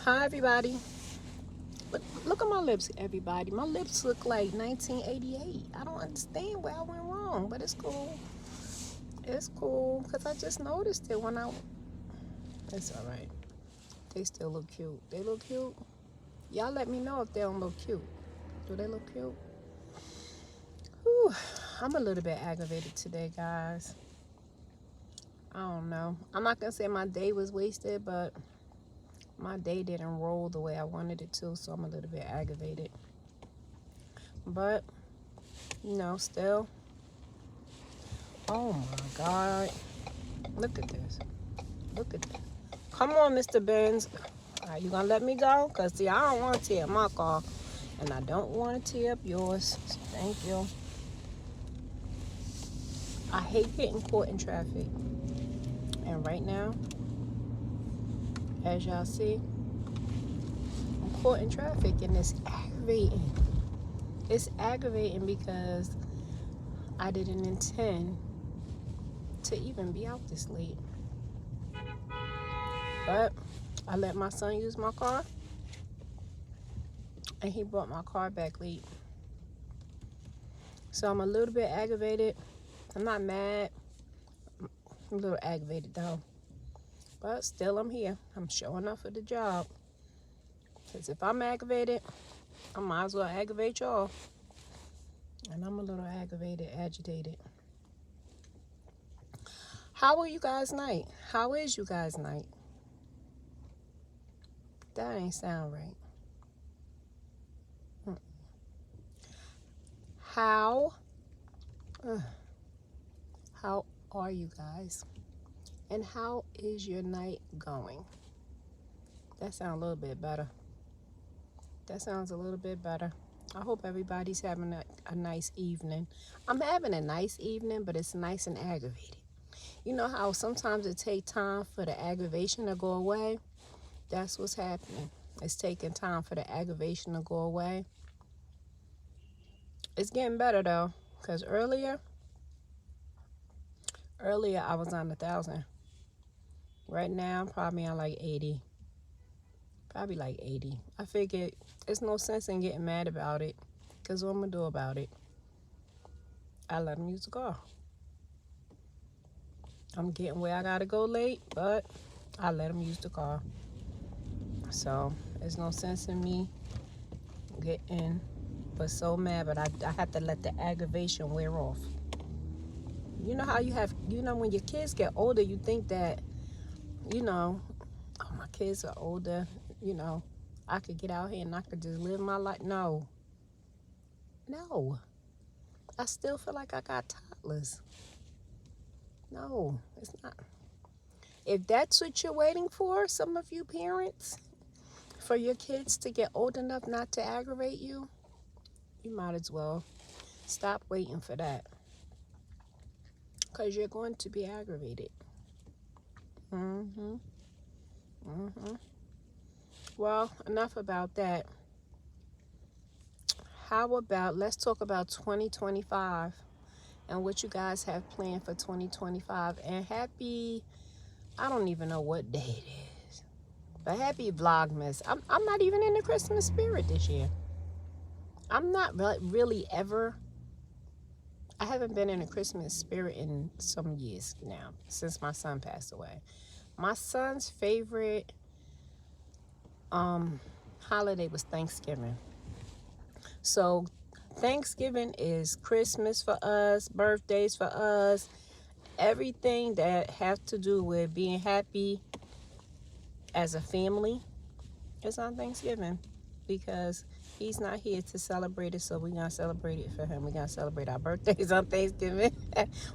Hi, everybody. Look at my lips, everybody. My lips look like 1988. I don't understand where I went wrong, but it's cool. It's cool because I just noticed it when I. It's all right. They still look cute. They look cute. Y'all let me know if they don't look cute. Do they look cute? Whew. I'm a little bit aggravated today, guys. I don't know. I'm not going to say my day was wasted, but my day didn't roll the way I wanted it to, so I'm a little bit aggravated. But, still. Oh my God. Look at this. Look at this. Come on, Mr. Benz. Are you going to let me go? Because, see, I don't want to tear my car. And I don't want to tear up yours. So thank you. I hate getting caught in traffic. And right now, as y'all see, I'm caught in traffic and it's aggravating. It's aggravating because I didn't intend to even be out this late. But I let my son use my car and he brought my car back late. So I'm a little bit aggravated. I'm not mad. I'm a little aggravated though. But still I'm here. I'm showing up for the job. Because if I'm aggravated, I might as well aggravate y'all. And I'm a little aggravated, agitated. How was you guys' night? How is you guys' night? That ain't sound right. How are you guys? And how is your night going? That sounds a little bit better. That sounds a little bit better. I hope everybody's having a nice evening. I'm having a nice evening, but it's nice and aggravated. You know how sometimes it takes time for the aggravation to go away? That's what's happening. It's taking time for the aggravation to go away. It's getting better though, because earlier I was on 1,000. Right now, I'm probably on like 80. Probably like 80. I figured there's no sense in getting mad about it, because what I'm going to do about it? I let him use the car. I'm getting where I got to go late, but I let him use the car. So, there's no sense in me getting but so mad, but I have to let the aggravation wear off. You know how when your kids get older, you think that, oh, my kids are older, I could get out here and I could just live my life. No. I still feel like I got toddlers. No, it's not. If that's what you're waiting for, some of you parents, for your kids to get old enough not to aggravate you, you might as well stop waiting for that. Because you're going to be aggravated. Well, enough about that. How about, let's talk about 2025 and what you guys have planned for 2025. And happy, I don't even know what day it is, but happy Vlogmas. I'm not even in the Christmas spirit this year. I'm not really ever. I haven't been in the Christmas spirit in some years now, since my son passed away. My son's favorite holiday was Thanksgiving. So Thanksgiving is Christmas for us, birthdays for us, everything that has to do with being happy as a family is on Thanksgiving, because he's not here to celebrate it, so we're going to celebrate it for him. We're going to celebrate our birthdays on Thanksgiving.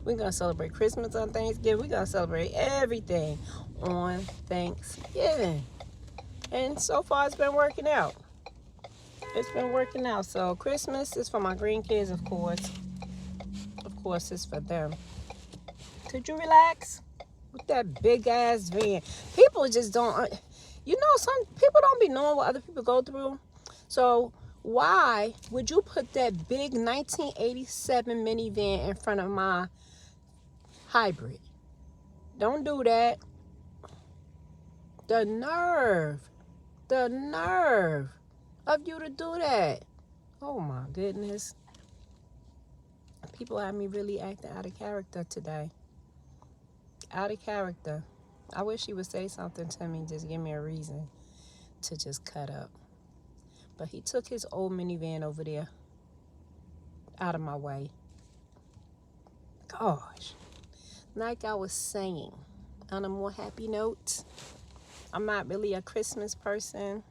We're going to celebrate Christmas on Thanksgiving. We're going to celebrate everything on Thanksgiving. And so far, it's been working out. It's been working out. So Christmas is for my grandkids, of course. Of course, it's for them. Could you relax with that big ass van? People just don't. Some people don't be knowing what other people go through. So why would you put that big 1987 minivan in front of my hybrid? Don't do that. The nerve. The nerve of you to do that. Oh my goodness. People have me really acting out of character today. Out of character. I wish he would say something to me, just give me a reason to just cut up. But he took his old minivan over there out of my way. Gosh. Like I was saying, on a more happy note, I'm not really a Christmas person.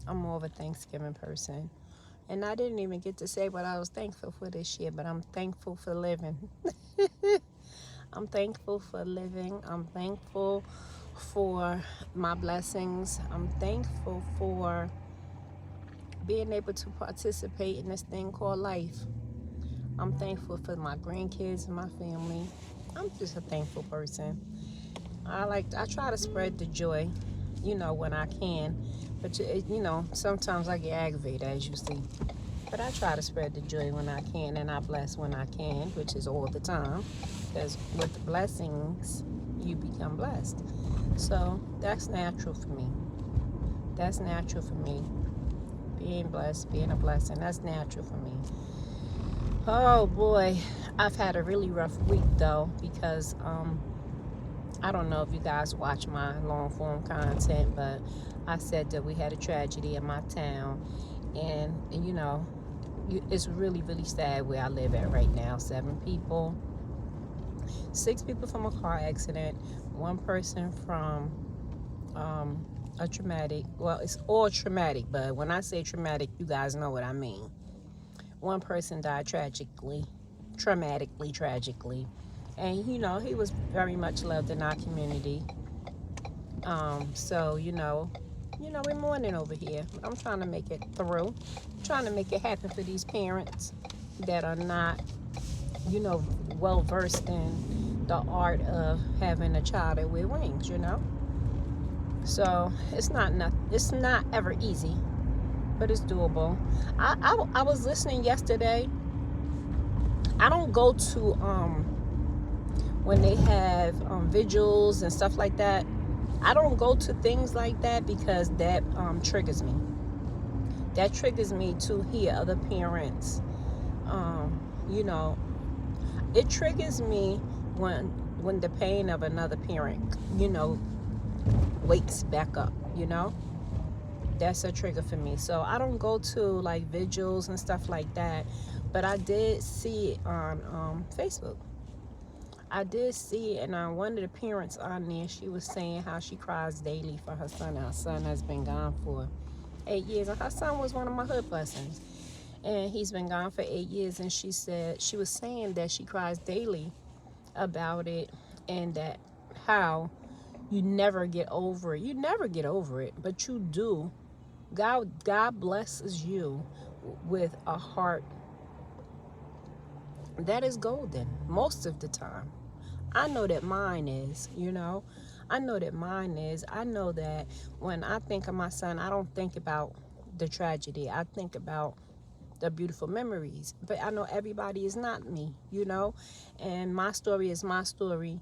I'm more of a Thanksgiving person. And I didn't even get to say what I was thankful for this year, but I'm thankful for living. I'm thankful for living. I'm thankful for my blessings. I'm thankful for being able to participate in this thing called life. I'm thankful for my grandkids and my family. I'm just a thankful person. I try to spread the joy, when I can. But sometimes I get aggravated, as you see. But I try to spread the joy when I can, and I bless when I can, which is all the time. Because with the blessings, you become blessed. So that's natural for me. That's natural for me. Being blessed, being a blessing, that's natural for me. Oh boy, I've had a really rough week though, because I don't know if you guys watch my long form content, but I said that we had a tragedy in my town, and it's really, really sad where I live at right now. 7 people, 6 people from a car accident, 1 person from a traumatic, well, it's all traumatic, but when I say traumatic, you guys know what I mean. 1 person died tragically, tragically. And, he was very much loved in our community. So, we're mourning over here. I'm trying to make it through. I'm trying to make it happen for these parents that are not, well versed in the art of having a child with wings, So it's not ever easy, but it's doable. I was listening yesterday. I don't go to when they have vigils and stuff like that. I don't go to things like that because that triggers me. That triggers me to hear other parents. It triggers me when the pain of another parent, wakes back up. That's a trigger for me. So I don't go to like vigils and stuff like that, but I did see it on Facebook. I did see it, and one of the parents on there, she was saying how she cries daily for her son. Her son has been gone for 8 years, and her son was one of my hood blessings, and he's been gone for 8 years. And she was saying that she cries daily about it, and that how you never get over it. You never get over it, but you do. God blesses you with a heart that is golden most of the time. I know that mine is, I know that mine is. I know that when I think of my son, I don't think about the tragedy. I think about the beautiful memories. But I know everybody is not me, and my story is my story,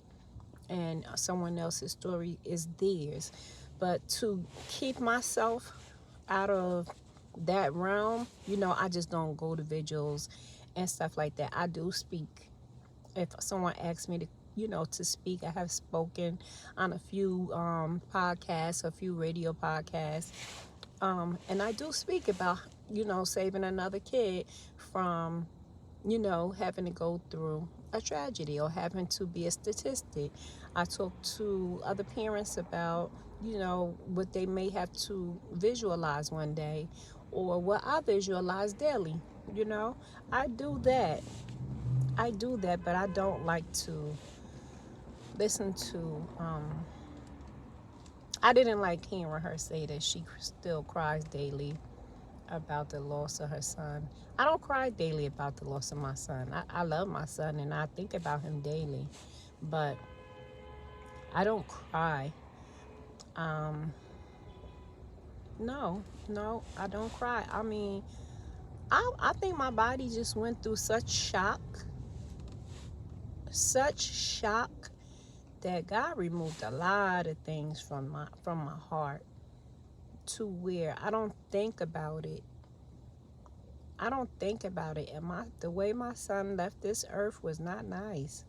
and someone else's story is theirs. But to keep myself out of that realm, I just don't go to vigils and stuff like that. I do speak. If someone asks me to, to speak, I have spoken on a few podcasts, a few radio podcasts. And I do speak about, saving another kid from, having to go through a tragedy or having to be a statistic. I talk to other parents about, what they may have to visualize one day, or what I visualize daily. I do that. But I don't like to listen to, I didn't like hearing her say that she still cries daily about the loss of her son. I don't cry daily about the loss of my son. I love my son and I think about him daily, but I don't cry. No, I don't cry. I mean, I think my body just went through such shock that God removed a lot of things from my heart. to where I don't think about it. I don't think about it. And the way my son left this earth was not nice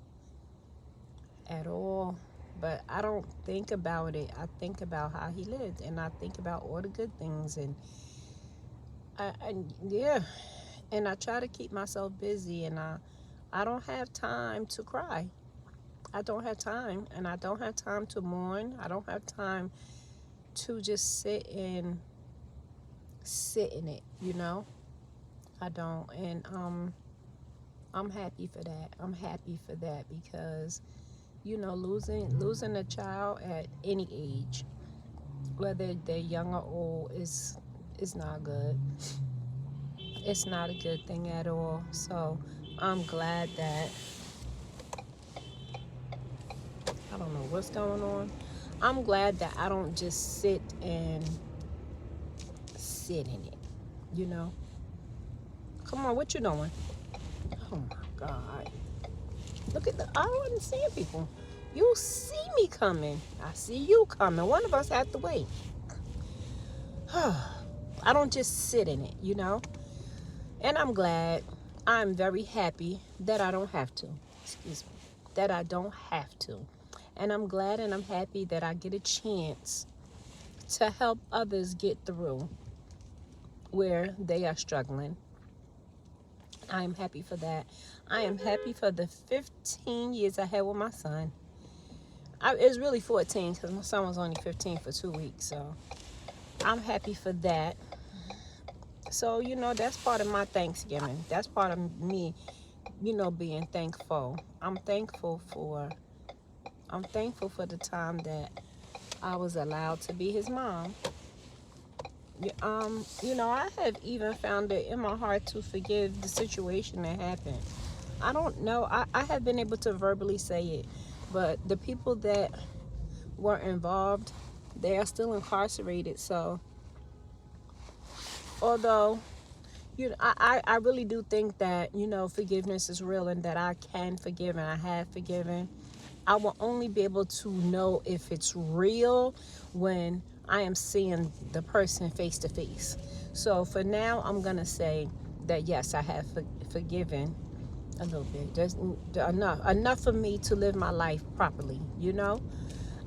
at all. But I don't think about it. I think about how he lived, and I think about all the good things, and yeah, and I try to keep myself busy, and I don't have time to cry. I don't have time, and I don't have time to mourn. I don't have time to just sit in it, you know. I don't, and I'm happy for that. I'm happy for that because, you know, losing a child at any age, whether they're young or old, is not good. It's not a good thing at all. So I'm glad that, I don't know what's going on. I'm glad that I don't just sit in it, you know. Come on, what you doing? Oh my God. Look at I wasn't seeing people. You see me coming. I see you coming. One of us have to wait. I don't just sit in it, you know. And I'm glad. I'm very happy that I don't have to. Excuse me. That I don't have to. And I'm glad and I'm happy that I get a chance to help others get through where they are struggling. I am happy for that. I am happy for the 15 years I had with my son. It's really 14 because my son was only 15 for 2 weeks. So I'm happy for that. So, you know, that's part of my Thanksgiving. That's part of me, you know, being thankful. I'm thankful for the time that I was allowed to be his mom. You know, I have even found it in my heart to forgive the situation that happened. I don't know. I have been able to verbally say it, but the people that were involved, they are still incarcerated. So, although, you know, I really do think that, you know, forgiveness is real and that I can forgive and I have forgiven. I will only be able to know if it's real when I am seeing the person face to face. So for now, I'm going to say that yes, I have forgiven a little bit. There's enough for me to live my life properly, you know.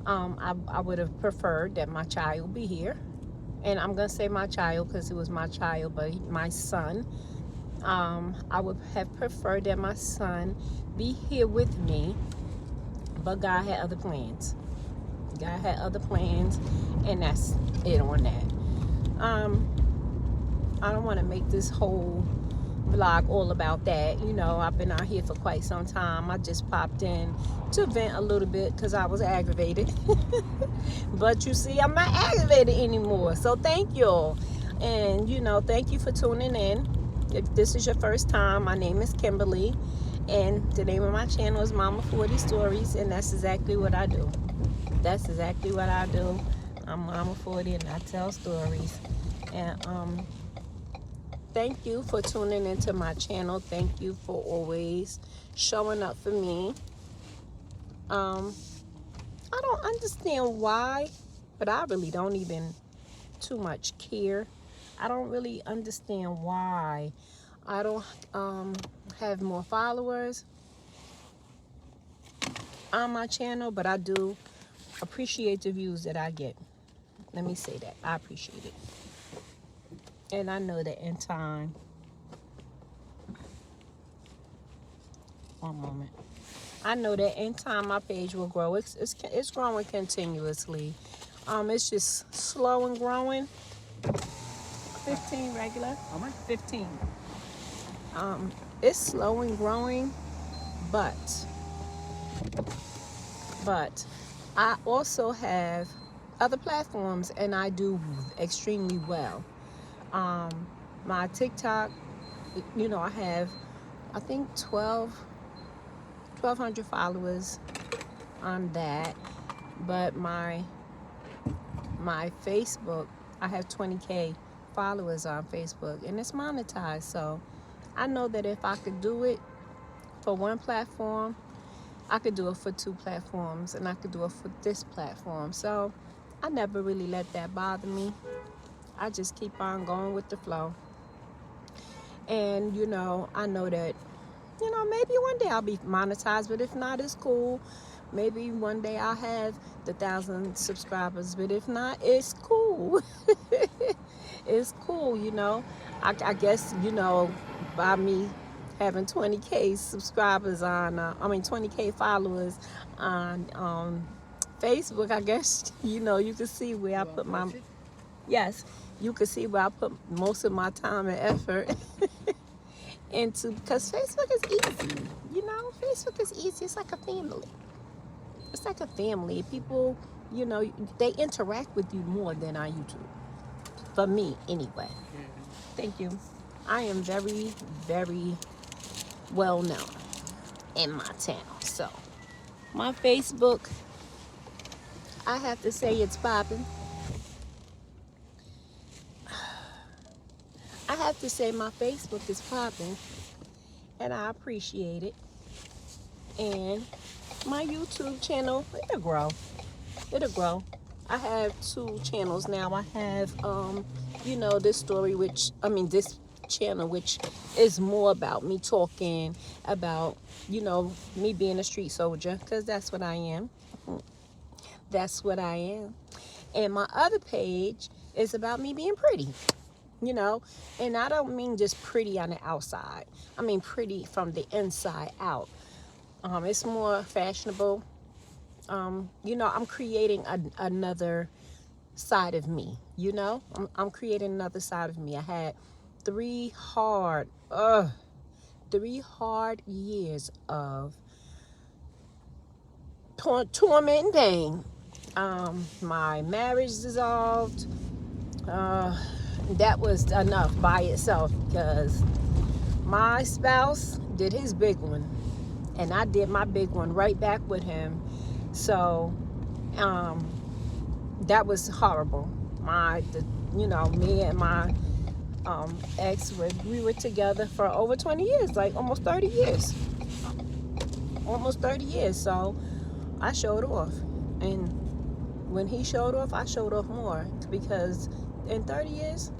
I would have preferred that my child be here. And I'm going to say my child because it was my child, but my son. I would have preferred that my son be here with me, but God had other plans. God had other plans, and that's it on that. I don't want to make this whole vlog all about that. You know, I've been out here for quite some time. I just popped in to vent a little bit because I was aggravated. But you see, I'm not aggravated anymore. So thank y'all. And, you know, thank you for tuning in. If this is your first time, my name is Kimberly. And the name of my channel is Mama 40 Stories. And that's exactly what I do. That's exactly what I do. I'm Mama 40 and I tell stories. And thank you for tuning into my channel. Thank you for always showing up for me. I don't understand why, but I really don't even too much care. I don't really understand why I don't have more followers on my channel, but I do appreciate the views that I get. Let me say that. I appreciate it. And I know that in time, one moment. I know that in time my page will grow. It's growing continuously. It's just slow and growing. 15 regular. All right. 15. It's slow and growing, but I also have other platforms and I do extremely well. My TikTok, you know, I have, I think 1,200 followers on that, but my Facebook, I have 20K followers on Facebook, and it's monetized. So I know that if I could do it for one platform, I could do it for 2 platforms, and I could do it for this platform. So I never really let that bother me. I just keep on going with the flow. And, I know that, maybe one day I'll be monetized, but if not, it's cool. Maybe one day I'll have the 1,000 subscribers, but if not, it's cool. It's cool, I guess, by me having 20K subscribers on, 20K followers on Facebook, I guess, you can see where I put my, yes, you can see where I put most of my time and effort into, because Facebook is easy, Facebook is easy. It's like a family. It's like a family. People, they interact with you more than on YouTube. For me, anyway. Thank you. I am very, very well known in my town. So, my Facebook, I have to say it's popping. I have to say my Facebook is popping, and I appreciate it. And my YouTube channel, it'll grow. It'll grow. I have 2 channels now. I have, this story, this channel, which is more about me talking about, me being a street soldier, because that's what I am. That's what I am. And my other page is about me being pretty, and I don't mean just pretty on the outside. I mean pretty from the inside out. It's more fashionable. I'm creating another side of me, I'm creating another side of me. I had 3 hard years of torment and pain. My marriage dissolved. That was enough by itself, because my spouse did his big one, and I did my big one right back with him. So, that was horrible. Me and my ex, we were together for over 20 years, like almost 30 years. Almost 30 years. So, I showed off. And when he showed off, I showed off more, because in 30 years,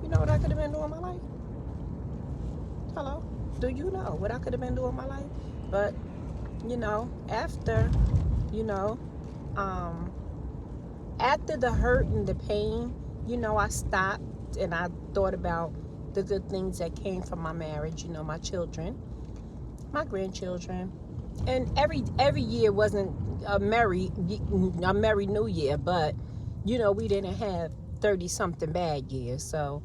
you know what I could have been doing my life? Hello? Do you know what I could have been doing my life? But, after, after the hurt and the pain, I stopped and I thought about the good things that came from my marriage, my children, my grandchildren. And every year wasn't a merry new year, but, we didn't have 30-something bad years. So,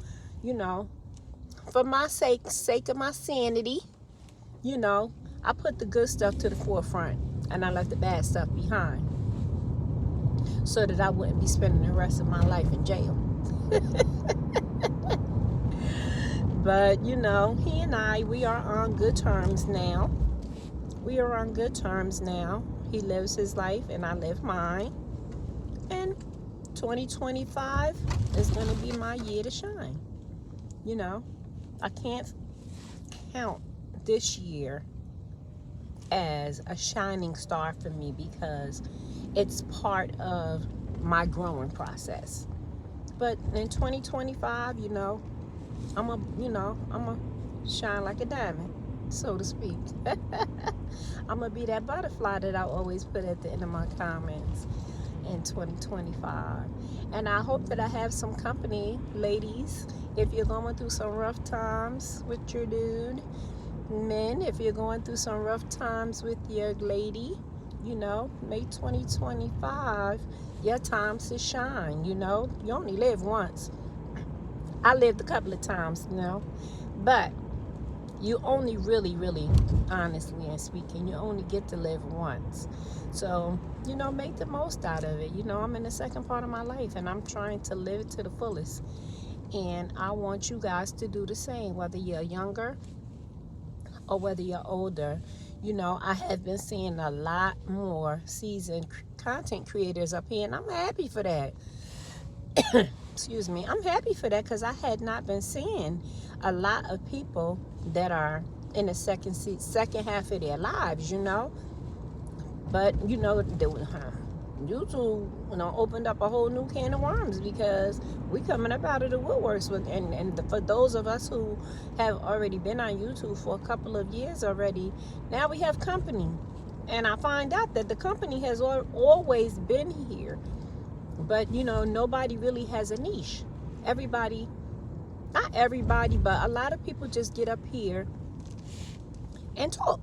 for my sake of my sanity, I put the good stuff to the forefront, and I left the bad stuff behind, so that I wouldn't be spending the rest of my life in jail. But, he and I, we are on good terms now. We are on good terms now. He lives his life, and I live mine. And 2025 is going to be my year to shine. I can't count this year as a shining star for me, because it's part of my growing process. But in 2025, I'm a shine like a diamond, so to speak. I'm gonna be that butterfly that I always put at the end of my comments in 2025. And I hope that I have some company, ladies, if you're going through some rough times with your dude. Men, if you're going through some rough times with your lady, make 2025 your time to shine. You only live once. I lived a couple of times, but you only really, honestly and speaking, you only get to live once. So, make the most out of it. I'm in the second part of my life, and I'm trying to live it to the fullest. And I want you guys to do the same, whether you're younger or whether you're older. I have been seeing a lot more seasoned content creators up here, and I'm happy for that. Excuse me. I'm happy for that, because I had not been seeing a lot of people that are in the second half of their lives, But, YouTube, opened up a whole new can of worms, because we coming up out of the woodworks with, for those of us who have already been on YouTube for a couple of years already, now we have company. And I find out that the company has always been here, but nobody really has a niche. Everybody, not everybody, but a lot of people just get up here and talk.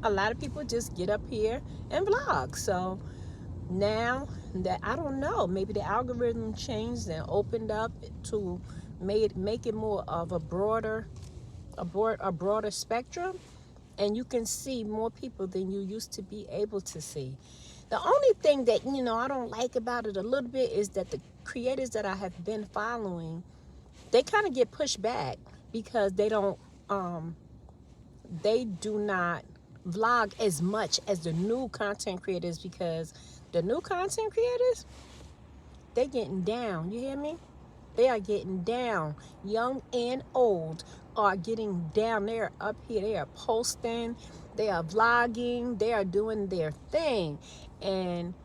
A lot of people just get up here and vlog. So now that, I don't know, maybe the algorithm changed and opened up to make it more of a broader spectrum, and you can see more people than you used to be able to see. The only thing that I don't like about it a little bit is that the creators that I have been following, they kind of get pushed back because they do not vlog as much as the new content creators, because the new content creators, they getting down. You hear me? They are getting down. Young and old are getting down. They're up here. They are posting. They are vlogging. They are doing their thing. And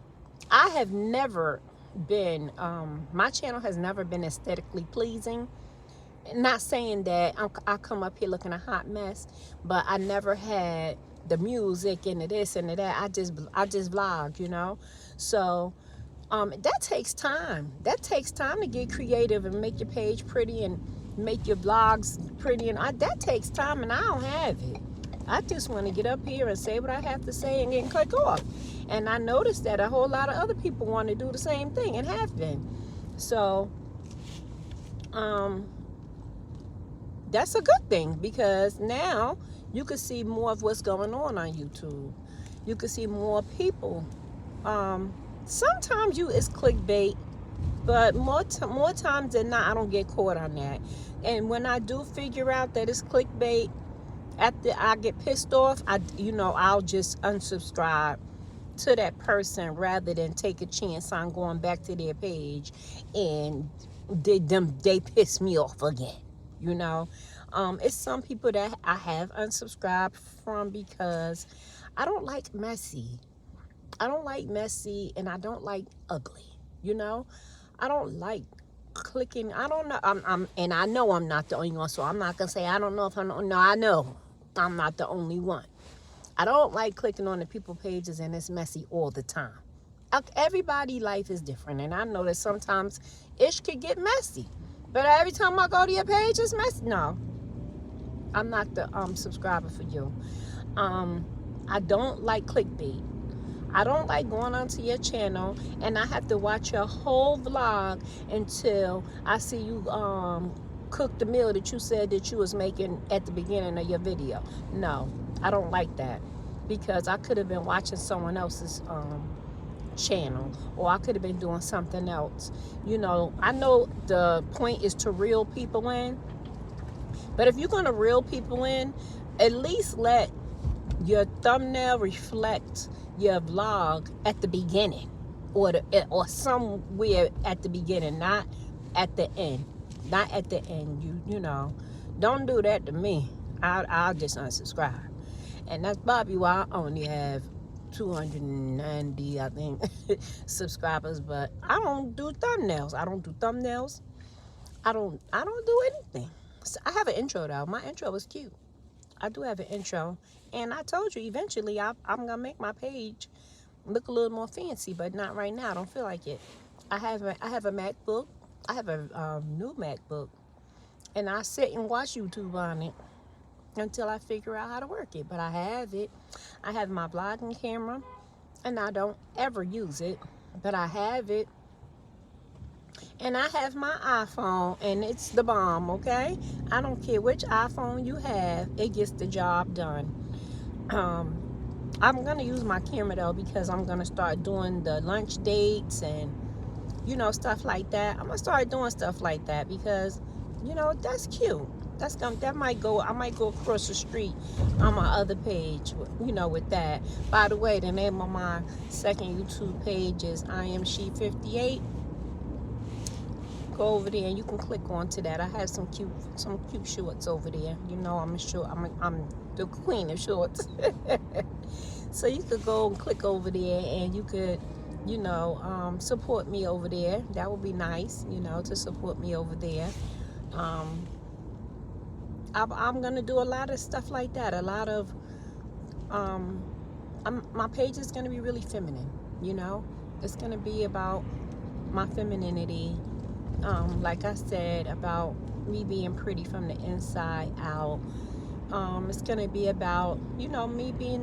I have never been, my channel has never been aesthetically pleasing. Not saying that I come up here looking a hot mess, but I never had the music and the this and the that. I just vlog, So that takes time. That takes time to get creative and make your page pretty and make your vlogs pretty, and that takes time, and I don't have it. I just want to get up here and say what I have to say and then click off. And I noticed that a whole lot of other people want to do the same thing and have been. So that's a good thing, because now you can see more of what's going on YouTube. You can see more people. Sometimes it's clickbait, but more times than not, I don't get caught on that. And when I do figure out that it's clickbait, after I get pissed off, I'll just unsubscribe to that person rather than take a chance on going back to their page and they piss me off again. It's some people that I have unsubscribed from because I don't like messy. I don't like messy, and I don't like ugly. I don't like clicking. I don't know. And I know I'm not the only one, so I'm not gonna say I don't know if I'm. No, I know I'm not the only one. I don't like clicking on the people pages and it's messy all the time. Everybody's life is different, and I know that sometimes ish could get messy. But every time I go to your page, it's messy. No, I'm not the subscriber for you. I don't like clickbait. I don't like going onto your channel and I have to watch your whole vlog until I see you cook the meal that you said that you was making at the beginning of your video. No, I don't like that, because I could have been watching someone else's channel, or I could have been doing something else. I know the point is to reel people in, but if you're going to reel people in, at least let your thumbnail reflect your vlog at the beginning, or somewhere at the beginning, not at the end. Not at the end. Don't do that to me. I'll just unsubscribe. And that's probably why I only have 290, I think, subscribers. But I don't do thumbnails. I don't do anything. So I have an intro though. My intro was cute. I do have an intro, and I told you eventually I'm gonna make my page look a little more fancy, but not right now. I don't feel like it. I have a MacBook. I have a new MacBook, and I sit and watch YouTube on it until I figure out how to work it. But I have it. I have my vlogging camera, and I don't ever use it, but I have it. And I have my iPhone, and it's the bomb, okay? I don't care which iPhone you have, it gets the job done. I'm going to use my camera, though, because I'm going to start doing the lunch dates and, stuff like that. I'm going to start doing stuff like that because, that's cute. I might go across the street on my other page, with that. By the way, the name of my second YouTube page is I Am She 58. Go over there and you can click onto that. I have some cute shorts over there. I'm the queen of shorts. So you could go and click over there and you could support me over there. That would be nice, to support me over there. Um, I'm gonna do a lot of stuff like that. A lot of um, my page is gonna be really feminine. It's gonna be about my femininity. Like I said, about me being pretty from the inside out. It's gonna be about me being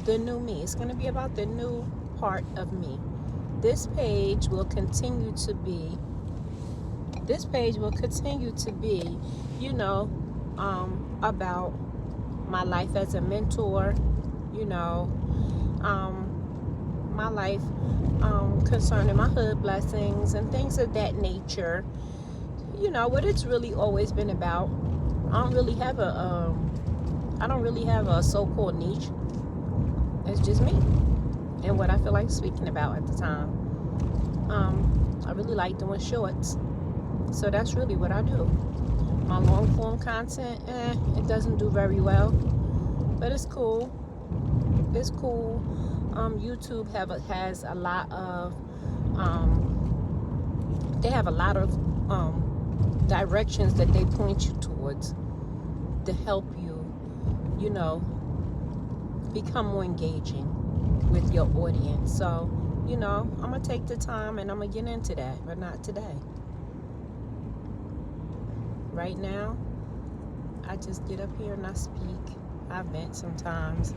the new me. It's gonna be about the new part of me. This page will continue to be. This page will continue to be, about my life as a mentor. You know, my life concerning my hood blessings and things of that nature. What it's really always been about. I don't really have a so-called niche. It's just me and what I feel like speaking about at the time. I really like doing shorts, so that's really what I do. My long form content, it doesn't do very well, but it's cool. It's cool. YouTube has a lot of they have a lot of directions that they point you towards to help you, become more engaging with your audience. So, I'm gonna take the time and I'm gonna get into that, but not today. Right now, I just get up here and I speak. I vent sometimes,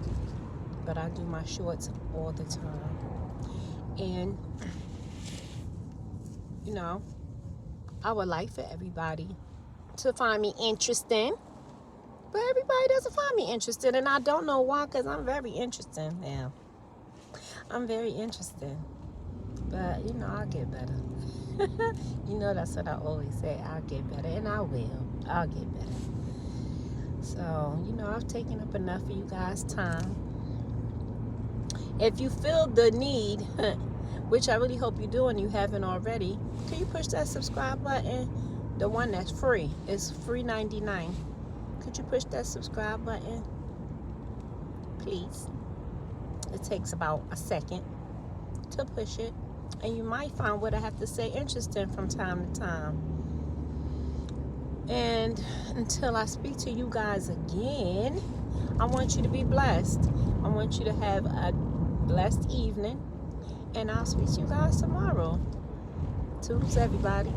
but I do my shorts all the time. And, I would like for everybody to find me interesting, but everybody doesn't find me interested, and I don't know why, because I'm very interesting now. I'm very interesting, but, I'll get better. That's what I always say. I'll get better, and I will. I'll get better. So, I've taken up enough of you guys' time. If you feel the need, which I really hope you do and you haven't already, can you push that subscribe button? The one that's free. It's free $99. Could you push that subscribe button? Please. It takes about a second to push it. And you might find what I have to say interesting from time to time. And until I speak to you guys again, I want you to be blessed. I want you to have a blessed evening. And I'll speak to you guys tomorrow. Toodles, everybody.